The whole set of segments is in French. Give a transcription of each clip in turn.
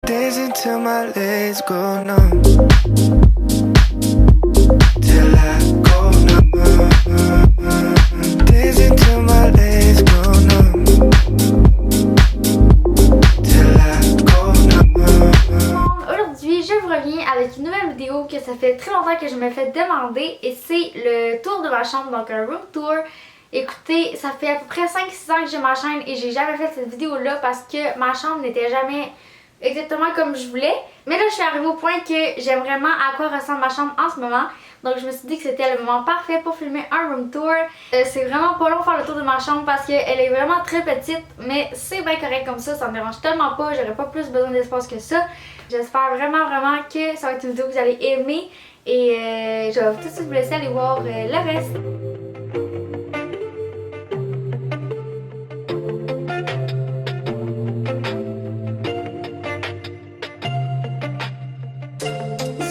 Dancing till my legs go numb. Till I go numb. Dancing till my legs go numb. Till I go numb. Aujourd'hui, je vous reviens avec une nouvelle vidéo que ça fait très longtemps que je me fais demander et c'est le tour de ma chambre, donc un room tour. Écoutez, ça fait à peu près 5-6 ans que j'ai ma chaîne et j'ai jamais fait cette vidéo là parce que ma chambre n'était jamais exactement comme je voulais. Mais là je suis arrivée au point que j'aime vraiment à quoi ressemble ma chambre en ce moment. Donc je me suis dit que c'était le moment parfait pour filmer un room tour. C'est vraiment pas long faire le tour de ma chambre parce qu'elle est vraiment très petite. Mais c'est bien correct comme ça me dérange tellement pas. J'aurais pas plus besoin d'espace que ça. J'espère vraiment que ça va être une vidéo que vous allez aimer. Et je vais tout de suite vous laisser aller voir le reste.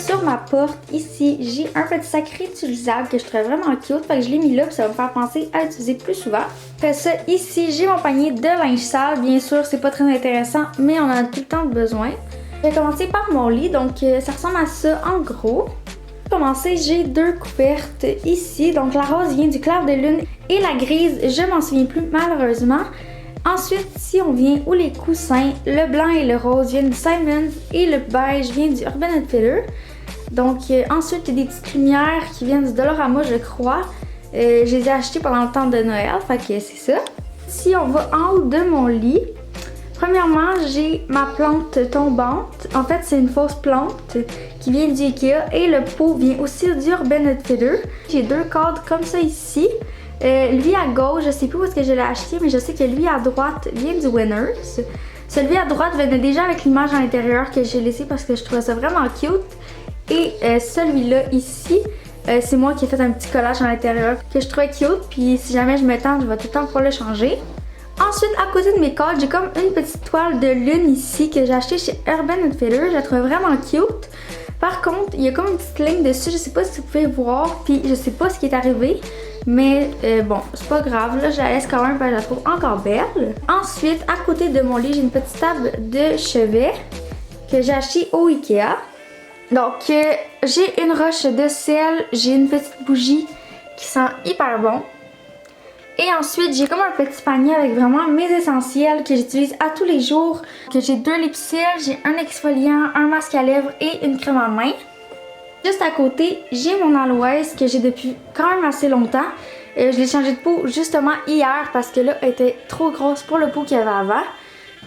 Sur ma porte, ici, j'ai un petit sac réutilisable que je trouve vraiment cute. Fait que je l'ai mis là puis ça va me faire penser à l'utiliser plus souvent. Après ça, ici, j'ai mon panier de linge sale. Bien sûr, c'est pas très intéressant, mais on en a tout le temps besoin. Je vais commencer par mon lit, donc ça ressemble à ça en gros. Pour commencer, j'ai deux couvertes ici. Donc la rose vient du clair de lune et la grise, je m'en souviens plus malheureusement. Ensuite, si on vient où les coussins, le blanc et le rose viennent du Simons et le beige vient du Urban Outfitters. Donc ensuite, il y a des petites lumières qui viennent du Dollarama, je crois. Je les ai achetées pendant le temps de Noël, fait que c'est ça. Si on va en haut de mon lit, premièrement, j'ai ma plante tombante. En fait, c'est une fausse plante qui vient du Ikea et le pot vient aussi du Urban Outfitters. J'ai deux cadres comme ça ici. Lui à gauche, je sais plus où est-ce que je l'ai acheté, mais je sais que lui à droite vient du Winners. Celui à droite venait déjà avec l'image à l'intérieur que j'ai laissé parce que je trouvais ça vraiment cute. Et celui-là ici, c'est moi qui ai fait un petit collage à l'intérieur que je trouvais cute. Puis si jamais je me tente, je vais tout le temps pouvoir le changer. Ensuite, à côté de mes cadres, j'ai comme une petite toile de lune ici que j'ai achetée chez Urban Outfitters. Je la trouve vraiment cute. Par contre, il y a comme une petite ligne dessus, je sais pas si vous pouvez voir, puis je sais pas ce qui est arrivé. Mais bon, c'est pas grave, là je la laisse quand même parce que je la trouve encore belle. Ensuite, à côté de mon lit, j'ai une petite table de chevet que j'ai achetée au Ikea. Donc, j'ai une roche de sel, j'ai une petite bougie qui sent hyper bon. Et ensuite, j'ai comme un petit panier avec vraiment mes essentiels que j'utilise à tous les jours. Que j'ai deux lipsils, j'ai un exfoliant, un masque à lèvres et une crème à main. Juste à côté, j'ai mon aloès que j'ai depuis quand même assez longtemps. Je l'ai changé de peau justement hier parce que là, elle était trop grosse pour le pot qu'il y avait avant.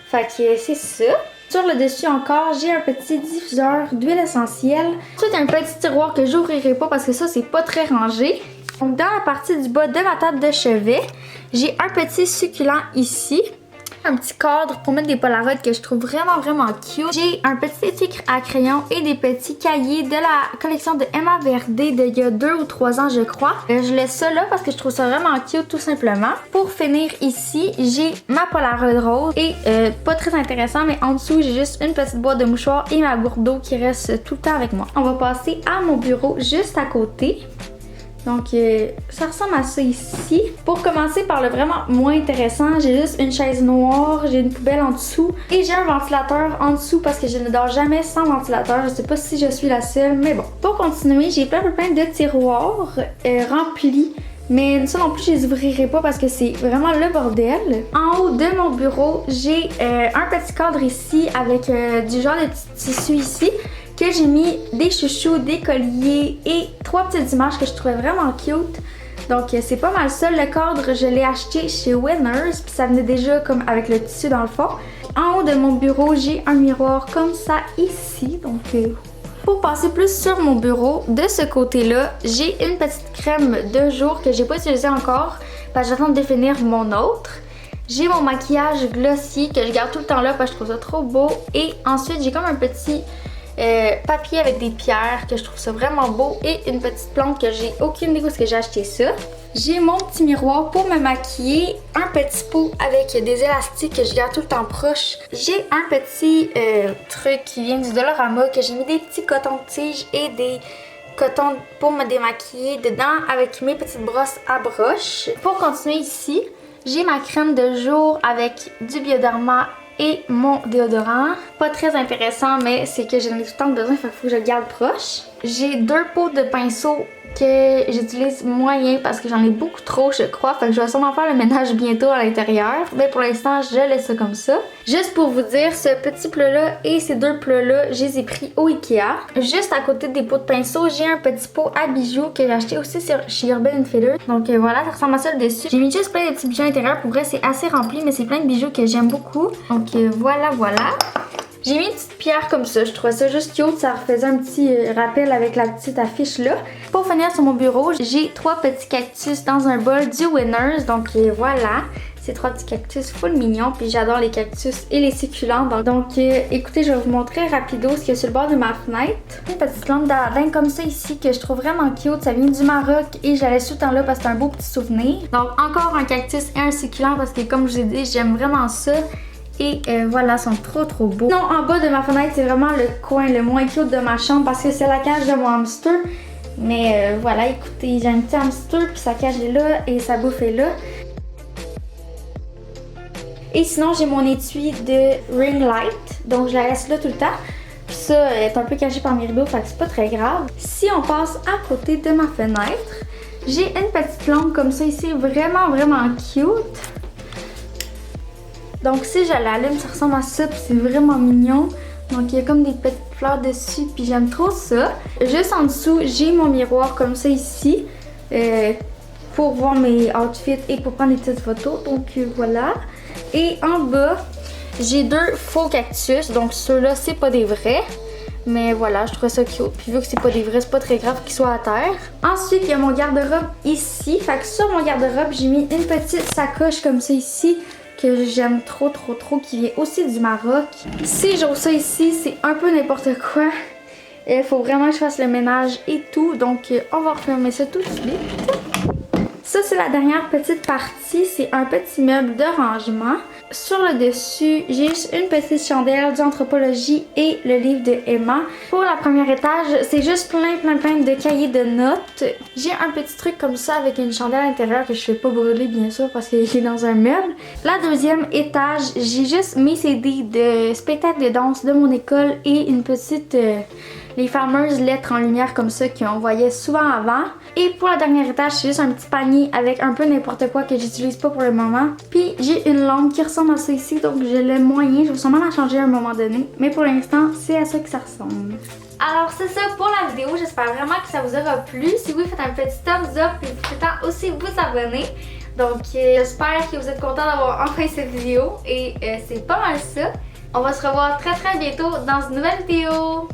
Fait que c'est ça. Sur le dessus encore, j'ai un petit diffuseur d'huile essentielle. Ensuite, un petit tiroir que j'ouvrirai pas parce que ça, c'est pas très rangé. Donc dans la partie du bas de ma table de chevet, j'ai un petit succulent ici. Un petit cadre pour mettre des polaroids que je trouve vraiment cute. J'ai un petit étui à crayon et des petits cahiers de la collection de Emma Verdé d'il y a 2 ou 3 ans je crois. Je laisse ça là parce que je trouve ça vraiment cute tout simplement. Pour finir ici, j'ai ma polaroid rose et pas très intéressant mais en dessous j'ai juste une petite boîte de mouchoirs et ma gourde d'eau qui reste tout le temps avec moi. On va passer à mon bureau juste à côté. Donc ça ressemble à ça ici. Pour commencer par le vraiment moins intéressant, j'ai juste une chaise noire, j'ai une poubelle en dessous et j'ai un ventilateur en dessous parce que je ne dors jamais sans ventilateur. Je sais pas si je suis la seule, mais bon. Pour continuer, j'ai plein de tiroirs remplis. Mais ça non plus, je les ouvrirai pas parce que c'est vraiment le bordel. En haut de mon bureau, j'ai un petit cadre ici avec du genre de petit tissu ici. Que j'ai mis des chouchous, des colliers et 3 petites images que je trouvais vraiment cute. Donc c'est pas mal ça. Le cadre, je l'ai acheté chez Winners, puis ça venait déjà comme avec le tissu dans le fond. En haut de mon bureau, j'ai un miroir comme ça ici. Donc pour passer plus sur mon bureau, de ce côté-là, j'ai une petite crème de jour que j'ai pas utilisée encore parce que j'attends de définir mon autre. J'ai mon maquillage glossy que je garde tout le temps là parce que je trouve ça trop beau. Et ensuite, j'ai comme un petit papier avec des pierres que je trouve ça vraiment beau et une petite plante que j'ai aucune idée où est-ce que j'ai acheté ça. J'ai mon petit miroir pour me maquiller, un petit pot avec des élastiques que je garde tout le temps proche. J'ai un petit truc qui vient du Dollarama que j'ai mis des petits cotons-tiges et des cotons pour me démaquiller dedans avec mes petites brosses à broche. Pour continuer ici, j'ai ma crème de jour avec du Bioderma et mon déodorant. Pas très intéressant, mais c'est que j'en ai tout le temps besoin, fait qu'il faut que je le garde proche. J'ai 2 pots de pinceau que j'utilise moyen parce que j'en ai beaucoup trop, je crois. Fait que je vais sûrement faire le ménage bientôt à l'intérieur. Mais pour l'instant, je laisse ça comme ça. Juste pour vous dire, ce petit plat-là et ces 2 plats-là, je les ai pris au Ikea. Juste à côté des pots de pinceau, j'ai un petit pot à bijoux que j'ai acheté aussi chez Urban Outfitters. Donc voilà, ça ressemble à ça le dessus. J'ai mis juste plein de petits bijoux à l'intérieur. Pour vrai, c'est assez rempli, mais c'est plein de bijoux que j'aime beaucoup. Donc voilà. J'ai mis une petite pierre comme ça, je trouvais ça juste cute, ça faisait un petit rappel avec la petite affiche là. Pour finir sur mon bureau, j'ai 3 petits cactus dans un bol du Winners, donc voilà. Ces 3 petits cactus full mignons, puis j'adore les cactus et les succulents. Donc écoutez, je vais vous montrer rapido ce qu'il y a sur le bord de ma fenêtre. Une petite lampe d'Aladin comme ça ici que je trouve vraiment cute, ça vient du Maroc et je la laisse tout le temps là parce que c'est un beau petit souvenir. Donc encore un cactus et un succulent parce que comme je vous ai dit, j'aime vraiment ça. Et voilà, ils sont trop beaux. Non, en bas de ma fenêtre, c'est vraiment le coin le moins cute de ma chambre parce que c'est la cage de mon hamster. Mais voilà, écoutez, j'ai un petit hamster, puis sa cage est là et sa bouffe est là. Et sinon, j'ai mon étui de ring light, donc je la laisse là tout le temps. Puis ça est un peu caché par mes rideaux, fait que c'est pas très grave. Si on passe à côté de ma fenêtre, j'ai une petite lampe comme ça ici, vraiment cute. Donc si je l'allume, ça ressemble à ça, puis c'est vraiment mignon. Donc il y a comme des petites fleurs dessus, puis j'aime trop ça. Juste en dessous, j'ai mon miroir comme ça ici, pour voir mes outfits et pour prendre des petites photos. Donc voilà. Et en bas, j'ai 2 faux cactus, donc ceux-là, c'est pas des vrais. Mais voilà, je trouve ça cute. Puis vu que c'est pas des vrais, c'est pas très grave qu'ils soient à terre. Ensuite, il y a mon garde-robe ici. Fait que sur mon garde-robe, j'ai mis une petite sacoche comme ça ici, que j'aime trop, qui vient aussi du Maroc. Si j'ouvre ça ici, c'est un peu n'importe quoi. Il faut vraiment que je fasse le ménage et tout. Donc, on va refermer ça tout de suite. Ça, c'est la dernière petite partie. C'est un petit meuble de rangement. Sur le dessus, j'ai juste une petite chandelle d'anthropologie et le livre de Emma. Pour la première étage, c'est juste plein de cahiers de notes. J'ai un petit truc comme ça avec une chandelle à l'intérieur que je fais pas brûler bien sûr parce qu'il est dans un meuble. La deuxième étage, j'ai juste mes CD de spectacle de danse de mon école et une petite... les fameuses lettres en lumière comme ça qu'on voyait souvent avant. Et pour la dernière étage, c'est juste un petit panier avec un peu n'importe quoi que j'utilise pas pour le moment. Puis j'ai une lampe qui ressemble à ça ici, donc je l'ai moyen. Je vais sûrement la changer à un moment donné. Mais pour l'instant, c'est à ça que ça ressemble. Alors c'est ça pour la vidéo, j'espère vraiment que ça vous aura plu. Si oui, faites un petit thumbs up et vous pouvez aussi vous abonner. Donc j'espère que vous êtes contents d'avoir enfin cette vidéo et c'est pas mal ça. On va se revoir très bientôt dans une nouvelle vidéo.